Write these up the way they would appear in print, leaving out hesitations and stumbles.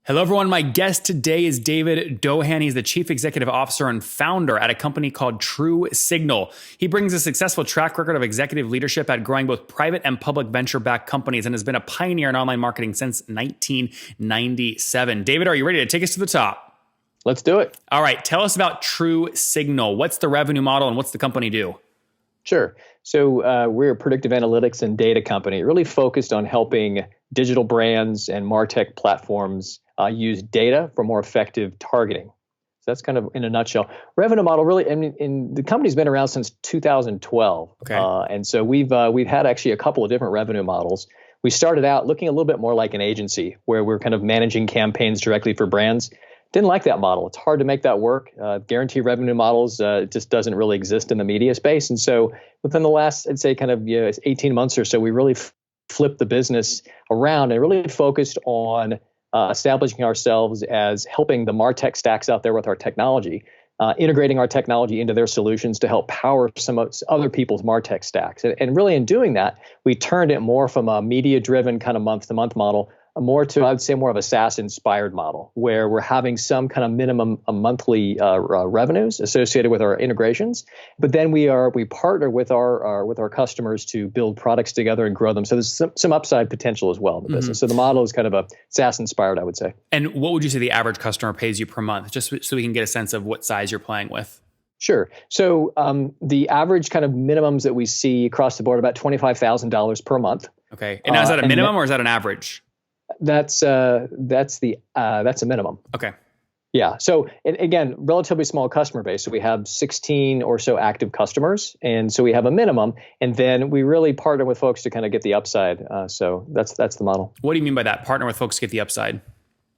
Hello, everyone. My guest today is David Dowhan. He's the Chief Executive Officer and founder at a company called TruSignal. He brings a successful track record of executive leadership at growing both private and public venture-backed companies and has been a pioneer in online marketing since 1997. David, are you ready to take us to the top? Let's do it. All right. Tell us about TruSignal. What's the revenue model and what's the company do? Sure. So we're a predictive analytics and data company, really focused on helping digital brands and MarTech platforms use data for more effective targeting. So that's kind of in a nutshell. Revenue model, really, I mean, the company's been around since 2012. Okay. And so we've had actually a couple of different revenue models. We started out looking a little bit more like an agency, where we're kind of managing campaigns directly for brands. Didn't like that model. It's hard to make that work. Guaranteed revenue models just doesn't really exist in the media space. And so within the last, I'd say, kind of 18 months or so, we really flipped the business around and really focused on establishing ourselves as helping the MarTech stacks out there with our technology, integrating our technology into their solutions to help power some of other people's MarTech stacks. And really in doing that, we turned it more from a media-driven kind of month-to-month model more to, I would say, more of a SaaS-inspired model, where we're having some kind of minimum monthly revenues associated with our integrations, but then we partner with our customers to build products together and grow them. So there's some upside potential as well in the business. So the model is kind of a SaaS-inspired, I would say. And what would you say the average customer pays you per month, just so we can get a sense of what size you're playing with? Sure. So the average kind of minimums that we see across the board, about $25,000 per month. Okay. And now is that a minimum or is that an average? That's a minimum. Okay. Yeah. So and again, relatively small customer base. So we have 16 or so active customers, and so we have a minimum, and then we really partner with folks to kind of get the upside. So that's the model. What do you mean by that? Partner with folks to get the upside?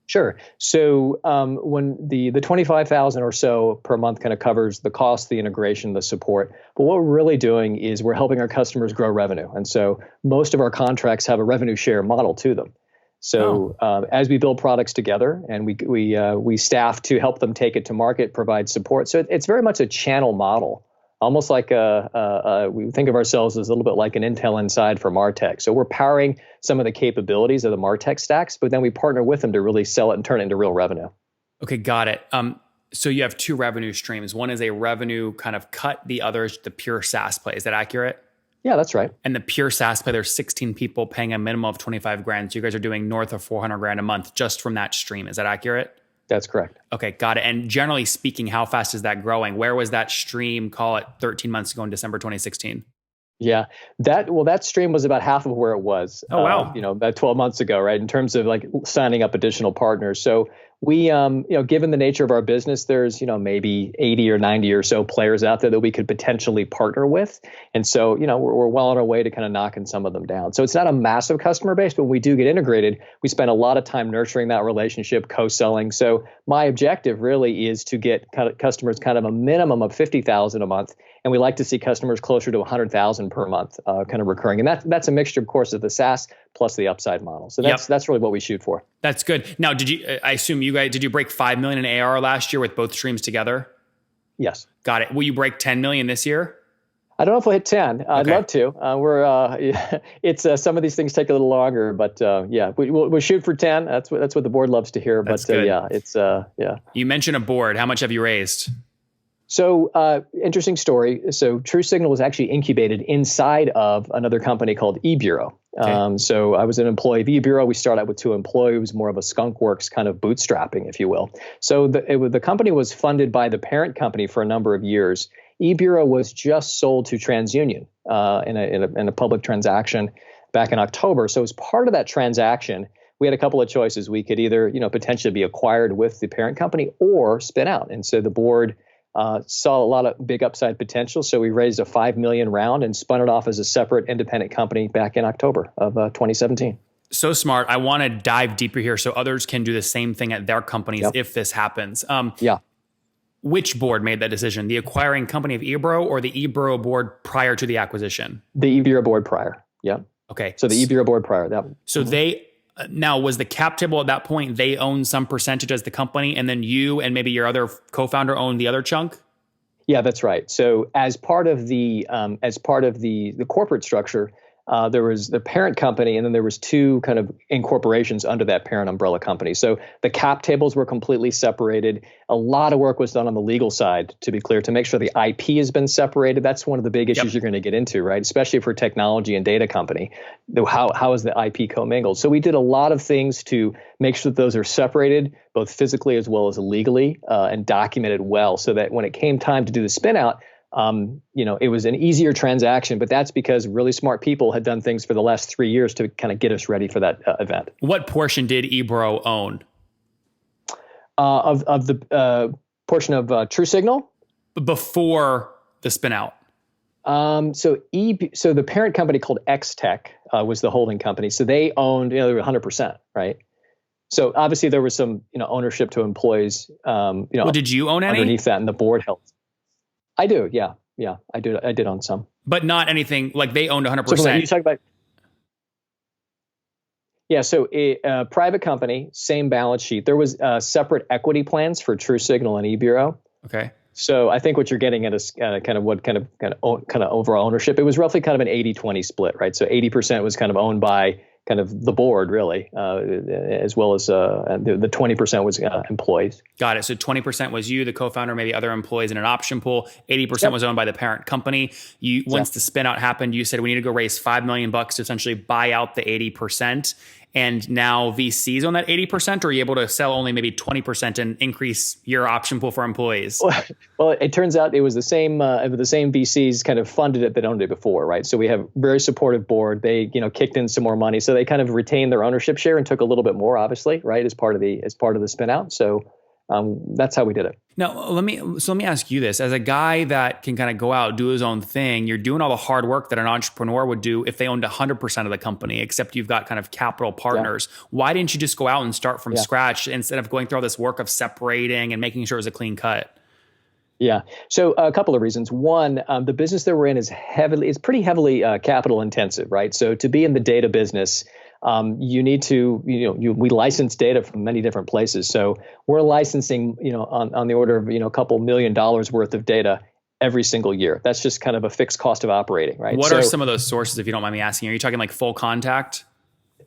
Sure. So when the 25,000 or so per month kind of covers the cost, the integration, the support. But what we're really doing is we're helping our customers grow revenue, and so most of our contracts have a revenue share model to them. So as we build products together, and we staff to help them take it to market, provide support. So it's very much a channel model, almost like we think of ourselves as a little bit like an Intel Inside for MarTech. So we're powering some of the capabilities of the MarTech stacks, but then we partner with them to really sell it and turn it into real revenue. Okay, got it. So you have two revenue streams. One is a revenue kind of cut, the other is the pure SaaS play. Is that accurate? Yeah, that's right. And the pure SaaS play, there's 16 people paying a minimum of 25 grand. So you guys are doing north of 400 grand a month just from that stream. Is that accurate? That's correct. Okay, got it. And generally speaking, how fast is that growing? Where was that stream, call it 13 months ago in December 2016? Yeah, that stream was about half of where it was. Oh, wow. About 12 months ago, right? In terms of like signing up additional partners. So we, given the nature of our business, there's, maybe 80 or 90 or so players out there that we could potentially partner with. And so, we're well on our way to kind of knocking some of them down. So it's not a massive customer base, but when we do get integrated, we spend a lot of time nurturing that relationship, co-selling. So my objective really is to get kind of customers kind of a minimum of 50,000 a month. And we like to see customers closer to 100,000 per month, kind of recurring. And that's a mixture, of course, of the SaaS plus the upside model. So that's really what we shoot for. That's good. Now, I assume did you break 5 million in ARR last year with both streams together? Yes. Got it. Will you break 10 million this year? I don't know if we'll hit 10. Okay. I'd love to. It's some of these things take a little longer, but we'll shoot for 10. That's what the board loves to hear. That's good. Yeah. You mentioned a board. How much have you raised? So interesting story. So TruSignal was actually incubated inside of another company called eBureau. Okay. So I was an employee of eBureau. We started out with 2 employees, more of a skunkworks kind of bootstrapping, if you will. So the company was funded by the parent company for a number of years. eBureau was just sold to TransUnion in a public transaction back in October. So as part of that transaction, we had a couple of choices. We could either potentially be acquired with the parent company or spin out. And so the board saw a lot of big upside potential. So we raised a $5 million round and spun it off as a separate independent company back in October of 2017. So smart. I want to dive deeper here so others can do the same thing at their companies if this happens. Which board made that decision? The acquiring company of eBureau or the eBureau board prior to the acquisition? The eBureau board prior. Yeah. Okay. So the eBureau board prior. So they... Now, was the cap table at that point, they own some percentage as the company, and then you and maybe your other co-founder own the other chunk? Yeah, that's right. So as part of the corporate structure, There was the parent company, and then there was two kind of incorporations under that parent umbrella company. So the cap tables were completely separated. A lot of work was done on the legal side, to be clear, to make sure the IP has been separated. That's one of the big issues you're going to get into, right? Especially for technology and data company. How is the IP commingled? So we did a lot of things to make sure that those are separated, both physically as well as legally, and documented well, so that when it came time to do the spin out, it was an easier transaction, but that's because really smart people had done things for the last 3 years to kind of get us ready for that event. What portion did eBureau own? Of the portion of TruSignal? Before the spin out. So the parent company called X-Tech was the holding company. So they owned, they were 100%, right? So obviously there was some, ownership to employees, Well, did you own any? Underneath that, and the board held. I do, yeah. I did own some, but not anything like they owned 100%. So you talk about, yeah. So a private company, same balance sheet. There was separate equity plans for TruSignal and eBureau. Okay. So I think what you're getting at is kind of overall ownership. It was roughly kind of an 80-20 split, right? So 80% was kind of owned by kind of the board, really, as well as the 20% was employees. Got it. So 20% was you, the co-founder, maybe other employees in an option pool. 80% was owned by the parent company. Once the spin out happened, you said we need to go raise $5 million to essentially buy out the 80%. And now VCs on that 80%, or are you able to sell only maybe 20% and increase your option pool for employees? Well, it turns out it was the same VCs kind of funded it that owned it before, right? So we have a very supportive board. They, kicked in some more money. So they kind of retained their ownership share and took a little bit more, obviously, right, as part of the spin out. So that's how we did it. Now, let me ask you this. As a guy that can kind of go out, do his own thing, you're doing all the hard work that an entrepreneur would do if they owned 100% of the company, except you've got kind of capital partners. Yeah. Why didn't you just go out and start from scratch instead of going through all this work of separating and making sure it was a clean cut? Yeah. So a couple of reasons. One, the business that we're in is pretty heavily capital intensive, right? So to be in the data business, you need to, we license data from many different places. So we're licensing, on the order of, a couple $1 million worth of data every single year. That's just kind of a fixed cost of operating, right? What are some of those sources, if you don't mind me asking? Are you talking like full contact?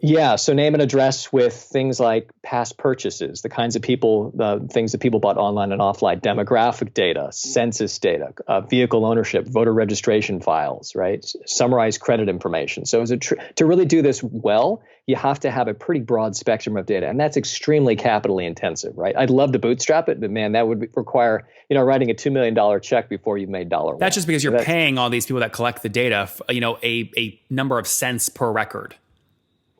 Yeah. So name and address with things like past purchases, the kinds of people, the things that people bought online and offline, demographic data, census data, vehicle ownership, voter registration files, right? Summarized credit information. So to really do this well, you have to have a pretty broad spectrum of data, and that's extremely capitally intensive, right? I'd love to bootstrap it, but man, that would require, writing a $2 million check before you've made $1. That's just because you're paying all these people that collect the data, a number of cents per record.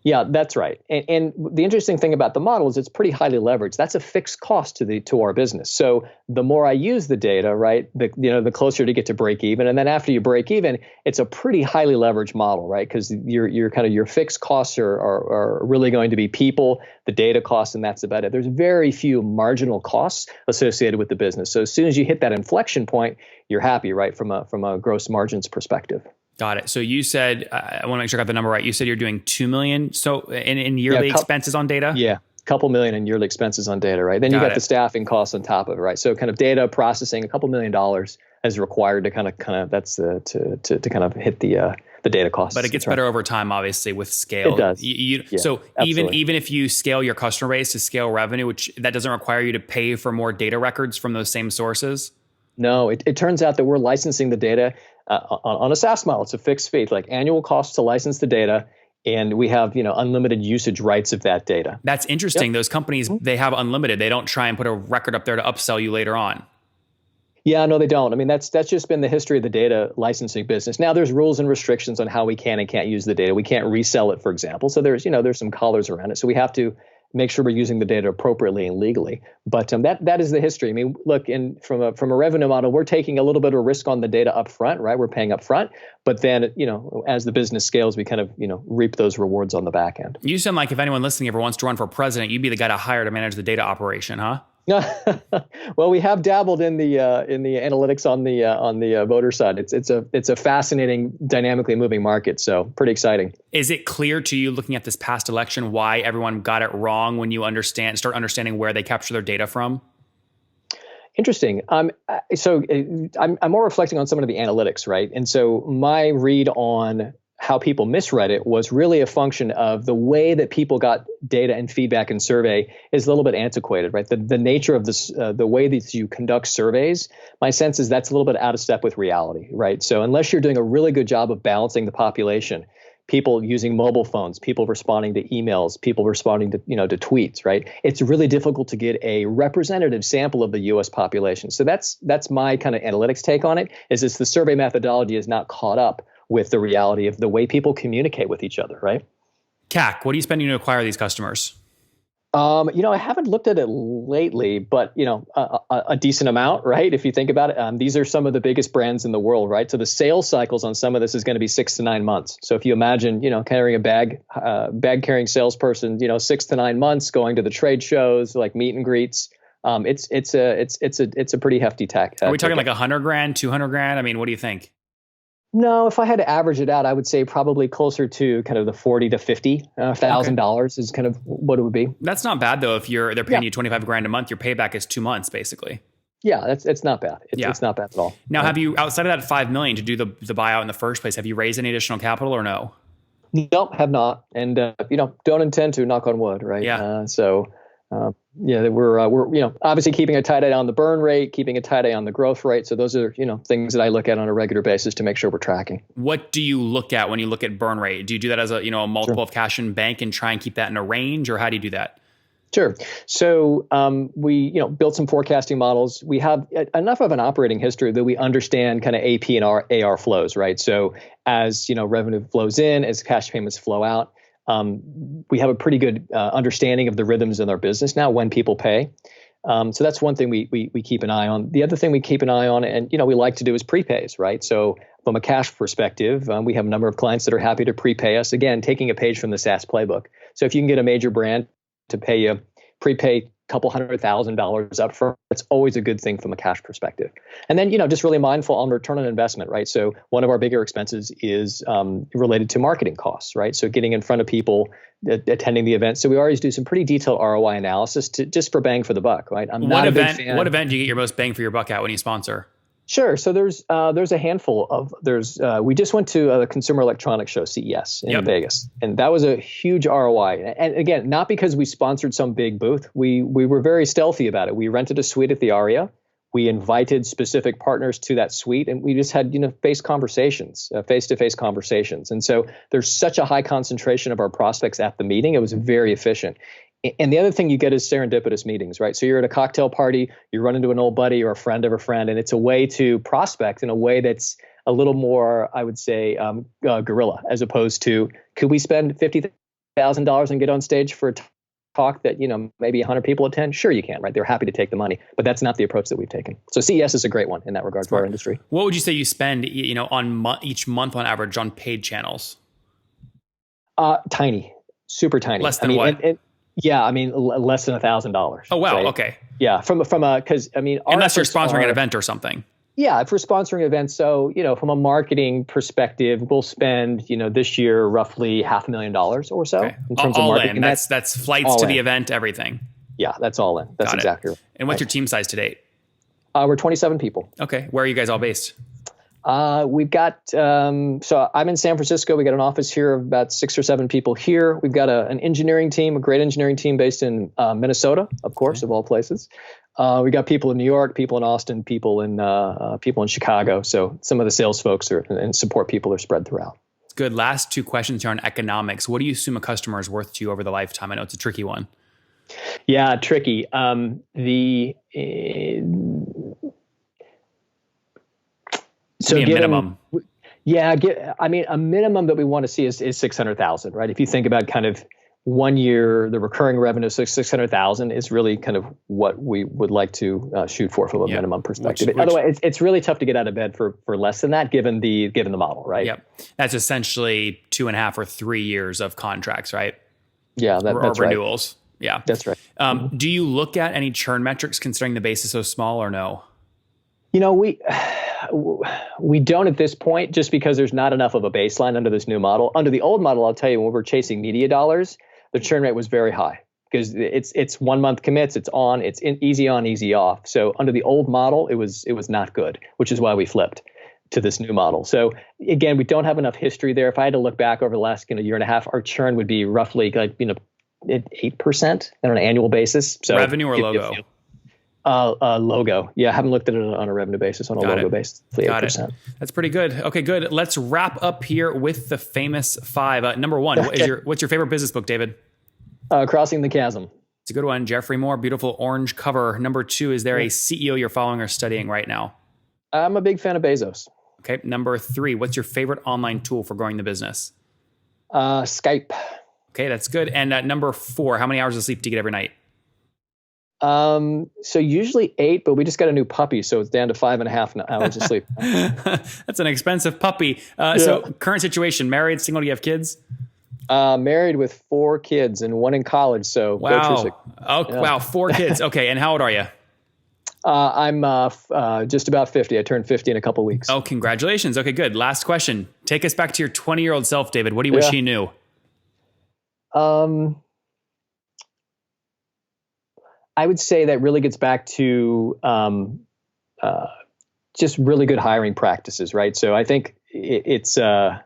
Yeah, that's right. And the interesting thing about the model is it's pretty highly leveraged. That's a fixed cost to our business. So the more I use the data, right, the closer to get to break even. And then after you break even, it's a pretty highly leveraged model, right? Because your fixed costs are really going to be people, the data costs, and that's about it. There's very few marginal costs associated with the business. So as soon as you hit that inflection point, you're happy, right, from a gross margins perspective. Got it. So you said, I want to make sure I got the number right. You said you're doing $2 million so in yearly expenses on data? Yeah, a couple million in yearly expenses on data, right? Then you got the staffing costs on top of it, right? So kind of data processing, a couple $1 million is required to kind of that's to kind of hit the data costs. But it gets better over time, obviously, with scale. It does. So even if you scale your customer base to scale revenue, which that doesn't require you to pay for more data records from those same sources? No, it turns out that we're licensing the data on a SaaS model. It's a fixed fee, like annual cost to license the data, and we have unlimited usage rights of that data. That's interesting. Yep. Those companies, they have unlimited. They don't try and put a record up there to upsell you later on. Yeah, no, they don't. I mean, that's just been the history of the data licensing business. Now there's rules and restrictions on how we can and can't use the data. We can't resell it, for example. So there's some collars around it. So we have to make sure we're using the data appropriately and legally. But that is the history. I mean, look, from a revenue model, we're taking a little bit of risk on the data up front, right? We're paying up front, but then, as the business scales, we kind of, reap those rewards on the back end. You sound like if anyone listening ever wants to run for president, you'd be the guy to hire to manage the data operation, huh? Well, we have dabbled in the analytics on the voter side. It's a fascinating, dynamically moving market. So pretty exciting. Is it clear to you, looking at this past election, why everyone got it wrong when you start understanding where they capture their data from? Interesting. So I'm more reflecting on some of the analytics, right? And so my read on how people misread it was really a function of the way that people got data and feedback and survey is a little bit antiquated, right? The nature of this, the way that you conduct surveys, my sense is that's a little bit out of step with reality, right? So unless you're doing a really good job of balancing the population, people using mobile phones, people responding to emails, people responding to, to tweets, right? It's really difficult to get a representative sample of the US population. So that's my kind of analytics take on it, is it's the survey methodology is not caught up with the reality of the way people communicate with each other, right? CAC, what are you spending to acquire these customers? I haven't looked at it lately, but a decent amount, right? If you think about it, these are some of the biggest brands in the world, right? So the sales cycles on some of this is going to be 6 to 9 months. So if you imagine, carrying a bag carrying salesperson, 6 to 9 months, going to the trade shows, like meet and greets, it's a pretty hefty tech. Are we talking like $100,000, $200,000? I mean, what do you think? No, if I had to average it out, I would say probably closer to kind of the $40,000 to $50,000 is kind of what it would be. That's not bad though. If they're paying you $25,000 a month, your payback is 2 months basally. Yeah, it's not bad. It's not bad at all. Now, have you, outside of that $5 million to do the buyout in the first place, have you raised any additional capital or no? Nope, have not, and don't intend to. Knock on wood, right? Yeah. We're obviously keeping a tight eye on the burn rate, keeping a tight eye on the growth rate. So those are things that I look at on a regular basis to make sure we're tracking. What do you look at when you look at burn rate? Do you do that as a multiple of cash in bank and try and keep that in a range, or how do you do that? Sure. So we built some forecasting models. We have enough of an operating history that we understand kind of AP and AR flows, right? So as revenue flows in, as cash payments flow out. We have a pretty good understanding of the rhythms in our business now when people pay. So that's one thing we keep an eye on. The other thing we keep an eye on, and we like to do, is prepays, right? So from a cash perspective, we have a number of clients that are happy to prepay us. Again, taking a page from the SaaS playbook. So if you can get a major brand to pay you, prepay couple $100,000 up front, that's always a good thing from a cash perspective. And then, just really mindful on return on investment, right? So one of our bigger expenses is related to marketing costs, right? So getting in front of people, attending the event. So we always do some pretty detailed ROI analysis just for bang for the buck, right? What event do you get your most bang for your buck at when you sponsor? Sure. So there's a handful of we just went to a consumer electronics show, CES in Vegas, and that was a huge ROI. And again, not because we sponsored some big booth. We were very stealthy about it. We rented a suite at the Aria. We invited specific partners to that suite, and we just had face-to-face conversations. And so there's such a high concentration of our prospects at the meeting. It was very efficient. And the other thing you get is serendipitous meetings, right? So you're at a cocktail party, you run into an old buddy or a friend of a friend, and it's a way to prospect in a way that's a little more, I would say, guerrilla, as opposed to, could we spend $50,000 and get on stage for a talk that, maybe 100 people attend? Sure, you can, right? They're happy to take the money, but that's not the approach that we've taken. So CES is a great one in that regard for our industry. What would you say you spend, on each month on average on paid channels? Tiny, super tiny. Less than what? Less than $1,000. Oh, wow. Right? Okay. Yeah. Unless you're sponsoring an event or something. Yeah. If we're sponsoring events. So, from a marketing perspective, we'll spend, this year, roughly $500,000 or so in terms of marketing. In. That's flights to the event, everything. Yeah. That's all in. That's exactly right. And what's your team size to date? We're 27 people. Okay. Where are you guys all based? We've got, so I'm in San Francisco. We got an office here of about 6 or 7 people here. We've got an engineering team, a great engineering team based in Minnesota, of course, of all places. We got people in New York, people in Austin, people in Chicago. So some of the sales folks and support people are spread throughout. Good. Last 2 questions here on economics. What do you assume a customer is worth to you over the lifetime? I know it's a tricky one. Yeah, tricky. So minimum. Yeah, a minimum that we want to see is 600,000, right? If you think about kind of 1 year, the recurring revenue, so 600,000 is really kind of what we would like to shoot for from a minimum perspective. Otherwise, it's really tough to get out of bed for less than that, given the model, right? Yep, that's essentially 2.5 or 3 years of contracts, right? Yeah, that's right. Renewals. Yeah, that's right. Do you look at any churn metrics considering the base is so small, or no? We don't at this point, just because there's not enough of a baseline under this new model. Under the old model, I'll tell you, when we were chasing media dollars, the churn rate was very high because it's 1 month commits, it's easy on, easy off. So under the old model, it was not good, which is why we flipped. to this new model. So again, we don't have enough history there. If I had to look back over the last year and a half, our churn would be roughly like 8% on an annual basis. So revenue or logo? Logo. Yeah, I haven't looked at it on a revenue basis, on a logo basis. 8%. That's pretty good. Okay, good. Let's wrap up here with the famous five. Number one, what's your favorite business book, David? Crossing the Chasm. It's a good one. Jeffrey Moore, beautiful orange cover. Number two, is there a CEO you're following or studying right now? I'm a big fan of Bezos. Okay. Number three, what's your favorite online tool for growing the business? Skype. Okay, that's good. And number four, how many hours of sleep do you get every night? So usually 8, but we just got a new puppy, so it's down to 5.5 hours of sleep. That's an expensive puppy. So current situation, married, single, do you have kids? Married with 4 kids and 1 in college. So wow. Wow. 4 kids. Okay. And how old are you? I'm just about 50. I turned 50 in a couple weeks. Oh, congratulations. Okay, good. Last question. Take us back to your 20-year-old self, David. What do you wish he knew? I would say that really gets back to just really good hiring practices, right? So I think it's the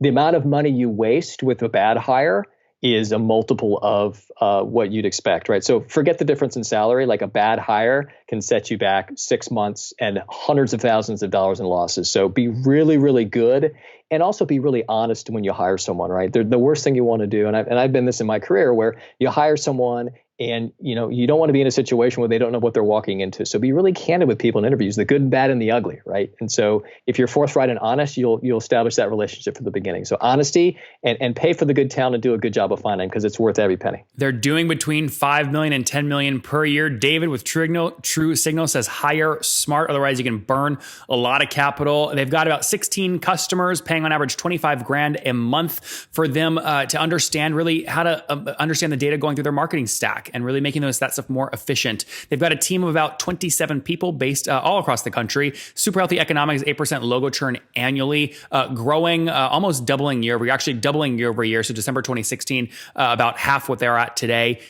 amount of money you waste with a bad hire is a multiple of what you'd expect, right? So forget the difference in salary. Like a bad hire can set you back 6 months and hundreds of thousands of dollars in losses. So be really, really good, and also be really honest when you hire someone, right? The worst thing you want to do, and I've been this in my career, where you hire someone and you don't want to be in a situation where they don't know what they're walking into. So be really candid with people in interviews, the good, bad, and the ugly, right? And so if you're forthright and honest, you'll establish that relationship from the beginning. So honesty and pay for the good talent and do a good job of finding, because it's worth every penny. They're doing between $5 million and $10 million per year. David with TruSignal says hire smart, otherwise you can burn a lot of capital. They've got about 16 customers paying on average $25,000 a month for them to understand really how to understand the data going through their marketing stack and really making that stuff more efficient. They've got a team of about 27 people based all across the country. Super healthy economics, 8% logo churn annually, growing, almost doubling year over year, actually doubling year over year. So December 2016, about half what they're at today.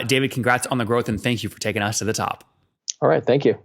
David, congrats on the growth, and thank you for taking us to the top. All right. Thank you.